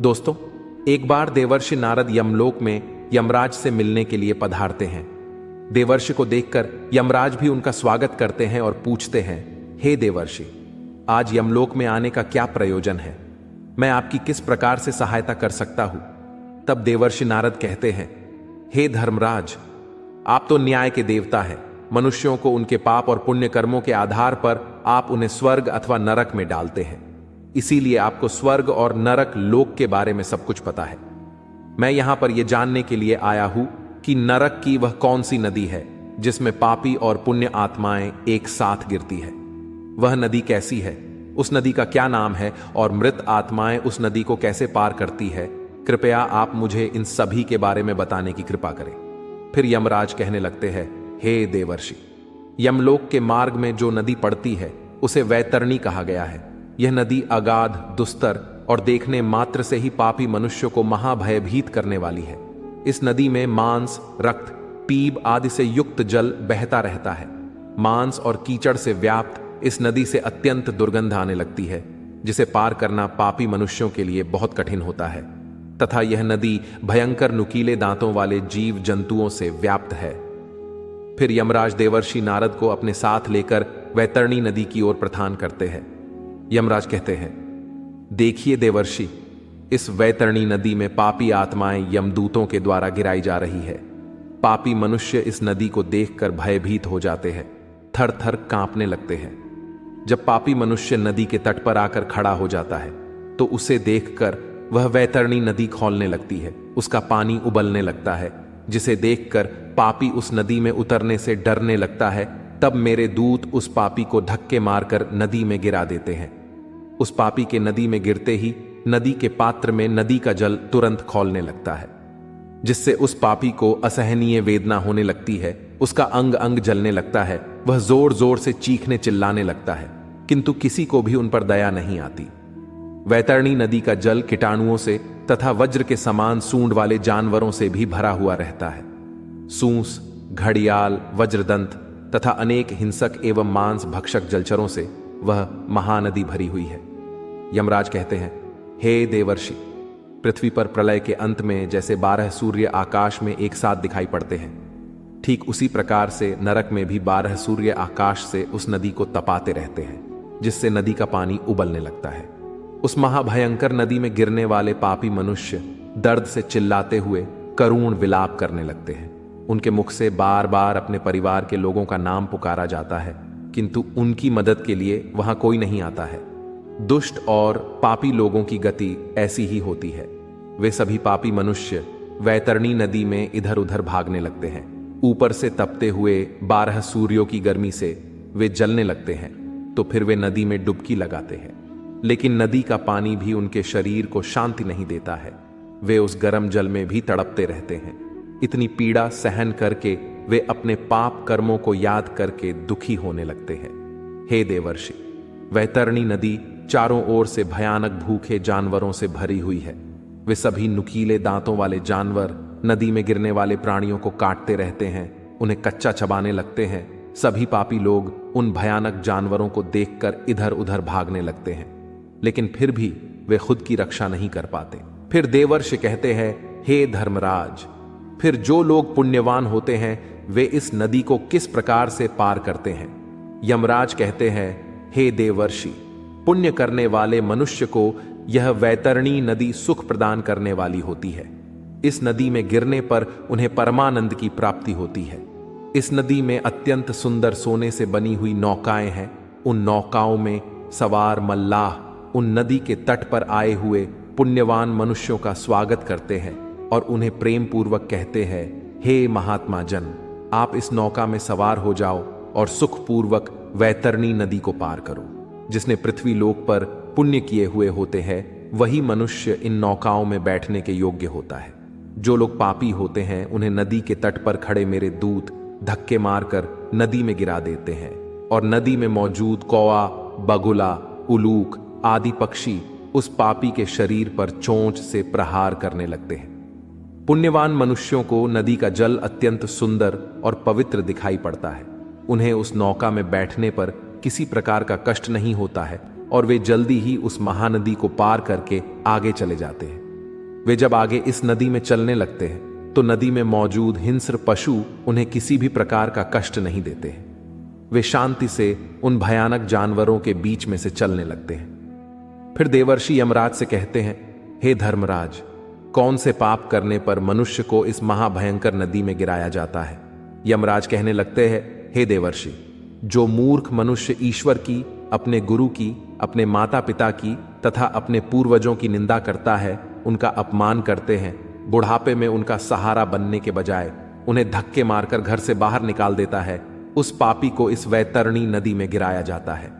दोस्तों, एक बार देवर्षि नारद यमलोक में यमराज से मिलने के लिए पधारते हैं। देवर्षि को देखकर यमराज भी उनका स्वागत करते हैं और पूछते हैं, हे देवर्षि, आज यमलोक में आने का क्या प्रयोजन है? मैं आपकी किस प्रकार से सहायता कर सकता हूं? तब देवर्षि नारद कहते हैं, हे धर्मराज, आप तो न्याय के देवता हैं। मनुष्यों को उनके पाप और पुण्य कर्मों के आधार पर आप उन्हें स्वर्ग अथवा नरक में डालते हैं। इसीलिए आपको स्वर्ग और नरक लोक के बारे में सब कुछ पता है। मैं यहां पर यह जानने के लिए आया हूं कि नरक की वह कौन सी नदी है जिसमें पापी और पुण्य आत्माएं एक साथ गिरती है। वह नदी कैसी है, उस नदी का क्या नाम है और मृत आत्माएं उस नदी को कैसे पार करती है? कृपया आप मुझे इन सभी के बारे में बताने की कृपा करें। फिर यमराज कहने लगते हैं, हे देवर्षि, यमलोक के मार्ग में जो नदी पड़ती है उसे वैतरणी कहा गया है। यह नदी अगाध, दुस्तर और देखने मात्र से ही पापी मनुष्य को महाभयभीत करने वाली है। इस नदी में मांस, रक्त, पीप आदि से युक्त जल बहता रहता है। मांस और कीचड़ से व्याप्त इस नदी से अत्यंत दुर्गंध आने लगती है, जिसे पार करना पापी मनुष्यों के लिए बहुत कठिन होता है। तथा यह नदी भयंकर नुकीले दांतों वाले जीव जंतुओं से व्याप्त है। फिर यमराज देवर्षि नारद को अपने साथ लेकर वैतरणी नदी की ओर प्रस्थान करते हैं। यमराज कहते हैं, देखिए देवर्षि, इस वैतरणी नदी में पापी आत्माएं यमदूतों के द्वारा गिराई जा रही है। पापी मनुष्य इस नदी को देखकर भयभीत हो जाते हैं, थर थर कांपने लगते हैं। जब पापी मनुष्य नदी के तट पर आकर खड़ा हो जाता है तो उसे देखकर वह वैतरणी नदी खौलने लगती है। उसका पानी उबलने लगता है, जिसे देखकर पापी उस नदी में उतरने से डरने लगता है। तब मेरे दूत उस पापी को धक्के मारकर नदी में गिरा देते हैं। उस पापी के नदी में गिरते ही नदी के पात्र में नदी का जल तुरंत खौलने लगता है, जिससे उस पापी को असहनीय वेदना होने लगती है। उसका अंग अंग जलने लगता है। वह जोर जोर से चीखने चिल्लाने लगता है, किंतु किसी को भी उन पर दया नहीं आती। वैतरणी नदी का जल कीटाणुओं से तथा वज्र के समान सूंड वाले जानवरों से भी भरा हुआ रहता है। सूंस, घड़ियाल, वज्रदंत तथा अनेक हिंसक एवं मांस भक्षक जलचरों से वह महानदी भरी हुई है। यमराज कहते हैं, हे देवर्षि, पृथ्वी पर प्रलय के अंत में जैसे 12 सूर्य आकाश में एक साथ दिखाई पड़ते हैं, ठीक उसी प्रकार से नरक में भी 12 सूर्य आकाश से उस नदी को तपाते रहते हैं, जिससे नदी का पानी उबलने लगता है। उस महाभयंकर नदी में गिरने वाले पापी मनुष्य दर्द से चिल्लाते हुए करुण विलाप करने लगते हैं। उनके मुख से बार बार अपने परिवार के लोगों का नाम पुकारा जाता है, किंतु उनकी मदद के लिए वहां कोई नहीं आता है। दुष्ट और पापी लोगों की गति ऐसी ही होती है। वे सभी पापी मनुष्य वैतरणी नदी में इधर उधर भागने लगते हैं। ऊपर से तपते हुए 12 सूर्यों की गर्मी से वे जलने लगते हैं, तो फिर वे नदी में डुबकी लगाते हैं। लेकिन नदी का पानी भी उनके शरीर को शांति नहीं देता है। वे उस गर्म जल में भी तड़पते रहते हैं। इतनी पीड़ा सहन करके वे अपने पाप कर्मों को याद करके दुखी होने लगते हैं। हे देवर्षि, वैतरणी नदी चारों ओर से भयानक भूखे जानवरों से भरी हुई है। वे सभी नुकीले दांतों वाले जानवर नदी में गिरने वाले प्राणियों को काटते रहते हैं, उन्हें कच्चा चबाने लगते हैं। सभी पापी लोग उन भयानक जानवरों को देखकर इधर उधर भागने लगते हैं, लेकिन फिर भी वे खुद की रक्षा नहीं कर पाते। फिर देवर्षि कहते हैं, हे धर्मराज, फिर जो लोग पुण्यवान होते हैं वे इस नदी को किस प्रकार से पार करते हैं? यमराज कहते हैं, हे देवर्षि, पुण्य करने वाले मनुष्य को यह वैतरणी नदी सुख प्रदान करने वाली होती है। इस नदी में गिरने पर उन्हें परमानंद की प्राप्ति होती है। इस नदी में अत्यंत सुंदर सोने से बनी हुई नौकाएं हैं। उन नौकाओं में सवार मल्लाह उन नदी के तट पर आए हुए पुण्यवान मनुष्यों का स्वागत करते हैं और उन्हें प्रेम पूर्वक कहते हैं, हे महात्मा जन, आप इस नौका में सवार हो जाओ और सुखपूर्वक वैतरणी नदी को पार करो। जिसने पृथ्वी लोक पर पुण्य किए हुए होते हैं वही मनुष्य इन नौकाओं में बैठने के योग्य होता है। जो लोग पापी होते हैं उन्हें नदी के तट पर खड़े मेरे दूत धक्के मारकर नदी में गिरा देते हैं और नदी में मौजूद कौआ, बगुला, उलूक आदि पक्षी उस पापी के शरीर पर चोंच से प्रहार करने लगते हैं। पुण्यवान मनुष्यों को नदी का जल अत्यंत सुंदर और पवित्र दिखाई पड़ता है। उन्हें उस नौका में बैठने पर किसी प्रकार का कष्ट नहीं होता है और वे जल्दी ही उस महानदी को पार करके आगे चले जाते हैं। वे जब आगे इस नदी में चलने लगते हैं तो नदी में मौजूद हिंस्र पशु उन्हें किसी भी प्रकार का कष्ट नहीं देते हैं। वे शांति से उन भयानक जानवरों के बीच में से चलने लगते हैं। फिर देवर्षि यमराज से कहते हैं, हे धर्मराज, कौन से पाप करने पर मनुष्य को इस महाभयंकर नदी में गिराया जाता है? यमराज कहने लगते हैं, हे देवर्षि, जो मूर्ख मनुष्य ईश्वर की, अपने गुरु की, अपने माता पिता की तथा अपने पूर्वजों की निंदा करता है, उनका अपमान करते हैं, बुढ़ापे में उनका सहारा बनने के बजाय उन्हें धक्के मारकर घर से बाहर निकाल देता है, उस पापी को इस वैतरणी नदी में गिराया जाता है।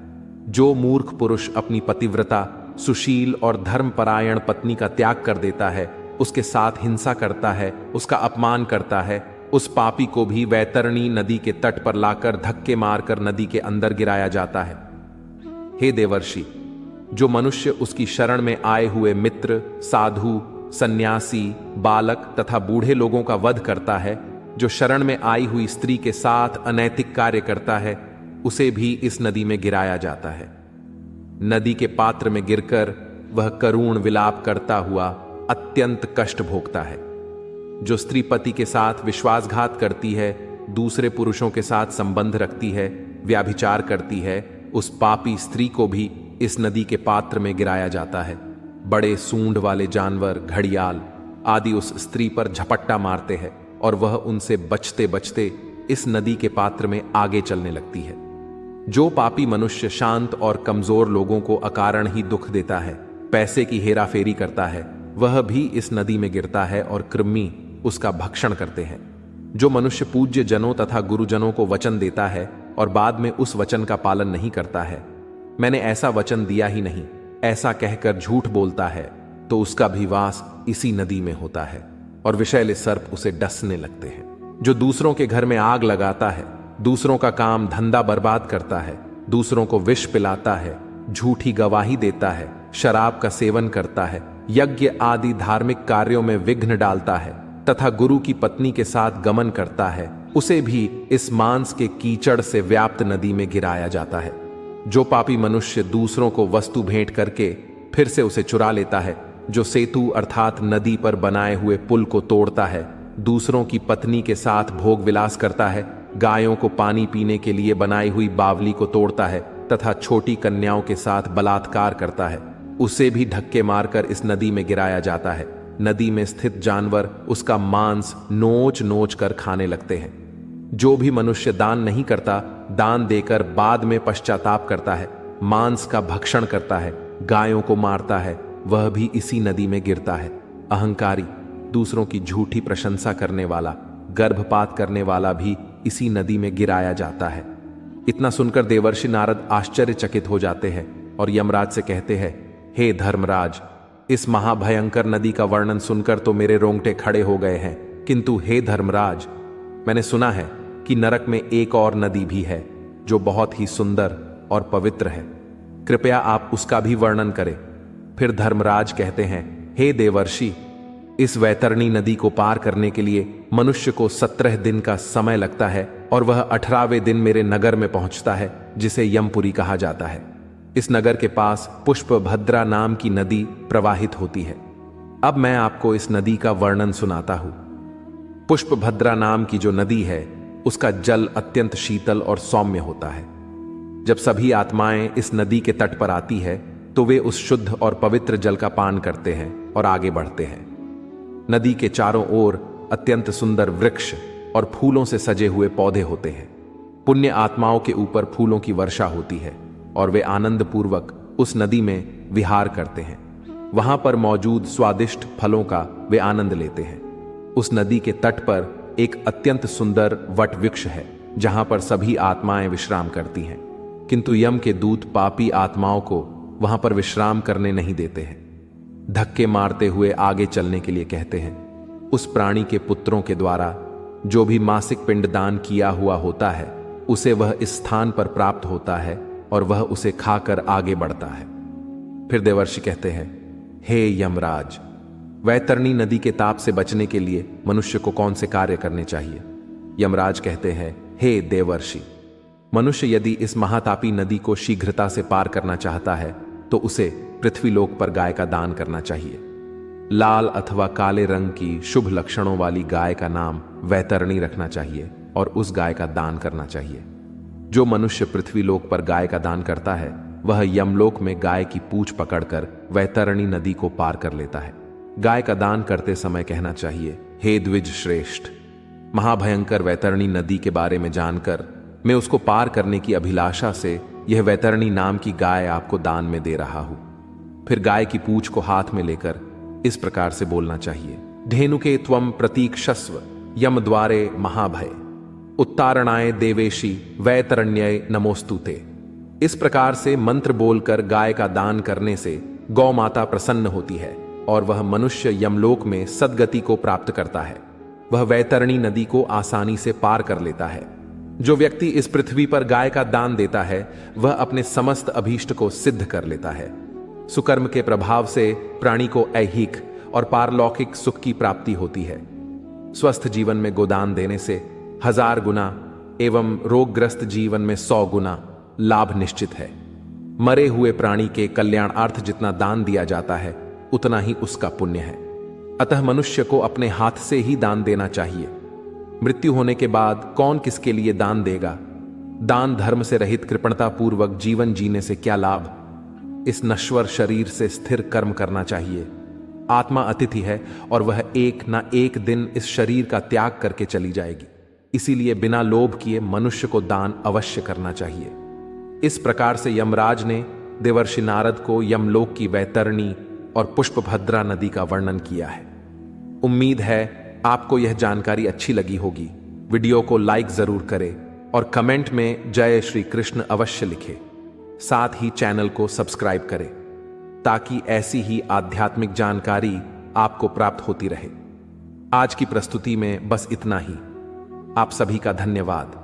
जो मूर्ख पुरुष अपनी पतिव्रता, सुशील और धर्मपरायण पत्नी का त्याग कर देता है, उसके साथ हिंसा करता है, उसका अपमान करता है, उस पापी को भी वैतरणी नदी के तट पर लाकर धक्के मारकर नदी के अंदर गिराया जाता है। हे देवर्षि, जो मनुष्य उसकी शरण में आए हुए मित्र, साधु, सन्यासी, बालक तथा बूढ़े लोगों का वध करता है, जो शरण में आई हुई स्त्री के साथ अनैतिक कार्य करता है, उसे भी इस नदी में गिराया जाता है। नदी के पात्र में गिरकर वह करुण विलाप करता हुआ अत्यंत कष्ट भोगता है। जो स्त्री पति के साथ विश्वासघात करती है, दूसरे पुरुषों के साथ संबंध रखती है, व्याभिचार करती है, उस पापी स्त्री को भी इस नदी के पात्र में गिराया जाता है। बड़े सूंड वाले जानवर, घड़ियाल आदि उस स्त्री पर झपट्टा मारते हैं और वह उनसे बचते बचते इस नदी के पात्र में आगे चलने लगती है। जो पापी मनुष्य शांत और कमजोर लोगों को अकारण ही दुख देता है, पैसे की हेराफेरी करता है, वह भी इस नदी में गिरता है और कृमि उसका भक्षण करते हैं। जो मनुष्य पूज्य जनों तथा गुरुजनों को वचन देता है और बाद में उस वचन का पालन नहीं करता है, मैंने ऐसा वचन दिया ही नहीं, ऐसा कहकर झूठ बोलता है, तो उसका भी वास इसी नदी में होता है और विषैले सर्प उसे डसने लगते हैं। जो दूसरों के घर में आग लगाता है, दूसरों का काम धंधा बर्बाद करता है, दूसरों को विष पिलाता है, झूठी गवाही देता है, शराब का सेवन करता है, यज्ञ आदि धार्मिक कार्यों में विघ्न डालता है तथा गुरु की पत्नी के साथ गमन करता है, उसे भी इस मांस के कीचड़ से व्याप्त नदी में गिराया जाता है। जो पापी मनुष्य दूसरों को वस्तु भेंट करके फिर से उसे चुरा लेता है, जो सेतु अर्थात नदी पर बनाए हुए पुल को तोड़ता है, दूसरों की पत्नी के साथ भोग विलास करता है, गायों को पानी पीने के लिए बनाई हुई बावली को तोड़ता है तथा छोटी कन्याओं के साथ बलात्कार करता है, उसे भी धक्के मारकर इस नदी में गिराया जाता है। नदी में स्थित जानवर उसका मांस नोच नोच कर खाने लगते हैं। जो भी मनुष्य दान नहीं करता, दान देकर बाद में पश्चाताप करता है, मांस का भक्षण करता है, गायों को मारता है, वह भी इसी नदी में गिरता है। अहंकारी, दूसरों की झूठी प्रशंसा करने वाला, गर्भपात करने वाला भी इसी नदी में गिराया जाता है। इतना सुनकर देवर्षि नारद आश्चर्यचकित हो जाते हैं और यमराज से कहते हैं, हे धर्मराज, इस महाभयंकर नदी का वर्णन सुनकर तो मेरे रोंगटे खड़े हो गए हैं, किंतु हे धर्मराज, मैंने सुना है कि नरक में एक और नदी भी है जो बहुत ही सुंदर और पवित्र है, कृपया आप उसका भी वर्णन करें। फिर धर्मराज कहते हैं, हे देवर्षि, इस वैतरणी नदी को पार करने के लिए मनुष्य को 17 दिन का समय लगता है और वह 18वें दिन मेरे नगर में पहुंचता है, जिसे यमपुरी कहा जाता है। इस नगर के पास पुष्पभद्रा नाम की नदी प्रवाहित होती है। अब मैं आपको इस नदी का वर्णन सुनाता हूं। पुष्पभद्रा नाम की जो नदी है, उसका जल अत्यंत शीतल और सौम्य होता है। जब सभी आत्माएं इस नदी के तट पर आती है तो वे उस शुद्ध और पवित्र जल का पान करते हैं और आगे बढ़ते हैं। नदी के चारों ओर अत्यंत सुंदर वृक्ष और फूलों से सजे हुए पौधे होते हैं। पुण्य आत्माओं के ऊपर फूलों की वर्षा होती है और वे आनंद पूर्वक उस नदी में विहार करते हैं। वहां पर मौजूद स्वादिष्ट फलों का वे आनंद लेते हैं। उस नदी के तट पर एक अत्यंत सुंदर वट वृक्ष है, जहां पर सभी आत्माएं विश्राम करती हैं, किंतु यम के दूत पापी आत्माओं को वहां पर विश्राम करने नहीं देते हैं। धक्के मारते हुए आगे चलने के लिए कहते हैं। उस प्राणी के पुत्रों के द्वारा जो भी मासिक पिंडदान किया हुआ होता है, उसे वह इस स्थान पर प्राप्त होता है और वह उसे खाकर आगे बढ़ता है। फिर देवर्षि कहते हैं, हे यमराज, वैतरणी नदी के ताप से बचने के लिए मनुष्य को कौन से कार्य करने चाहिए? यमराज कहते हैं, हे देवर्षि, मनुष्य यदि इस महातापी नदी को शीघ्रता से पार करना चाहता है तो उसे पृथ्वीलोक पर गाय का दान करना चाहिए। लाल अथवा काले रंग की शुभ लक्षणों वाली गाय का नाम वैतरणी रखना चाहिए और उस गाय का दान करना चाहिए। जो मनुष्य पृथ्वीलोक पर गाय का दान करता है वह यमलोक में गाय की पूंछ पकड़कर वैतरणी नदी को पार कर लेता है। गाय का दान करते समय कहना चाहिए, हे द्विज श्रेष्ठ, महाभयंकर वैतरणी नदी के बारे में जानकर मैं उसको पार करने की अभिलाषा से यह वैतरणी नाम की गाय आपको दान में दे रहा हूं। फिर गाय की पूंछ को हाथ में लेकर इस प्रकार से बोलना चाहिए, धेनुके त्वम प्रतीक्षस्व यम द्वारे महाभय उत्तारणाय देवेशी वैतरण्यय नमोस्तुते। इस प्रकार से मंत्र बोलकर गाय का दान करने से गौ माता प्रसन्न होती है और वह मनुष्य यमलोक में सद्गति को प्राप्त करता है। वह वैतरणी नदी को आसानी से पार कर लेता है। जो व्यक्ति इस पृथ्वी पर गाय का दान देता है वह अपने समस्त अभीष्ट को सिद्ध कर लेता है। सुकर्म के प्रभाव से प्राणी को ऐहिक और पारलौकिक सुख की प्राप्ति होती है। स्वस्थ जीवन में गोदान देने से 1000 गुना एवं रोगग्रस्त जीवन में 100 गुना लाभ निश्चित है। मरे हुए प्राणी के कल्याणार्थ जितना दान दिया जाता है उतना ही उसका पुण्य है। अतः मनुष्य को अपने हाथ से ही दान देना चाहिए। मृत्यु होने के बाद कौन किसके लिए दान देगा? दान धर्म से रहित कृपणतापूर्वक जीवन जीने से क्या लाभ? इस नश्वर शरीर से स्थिर कर्म करना चाहिए। आत्मा अतिथि है और वह एक ना एक दिन इस शरीर का त्याग करके चली जाएगी। इसीलिए बिना लोभ किए मनुष्य को दान अवश्य करना चाहिए। इस प्रकार से यमराज ने देवर्षि नारद को यमलोक की वैतरणी और पुष्पभद्रा नदी का वर्णन किया है। उम्मीद है आपको यह जानकारी अच्छी लगी होगी। वीडियो को लाइक जरूर करें और कमेंट में जय श्री कृष्ण अवश्य लिखें। साथ ही चैनल को सब्सक्राइब करें ताकि ऐसी ही आध्यात्मिक जानकारी आपको प्राप्त होती रहे। आज की प्रस्तुति में बस इतना ही। आप सभी का धन्यवाद।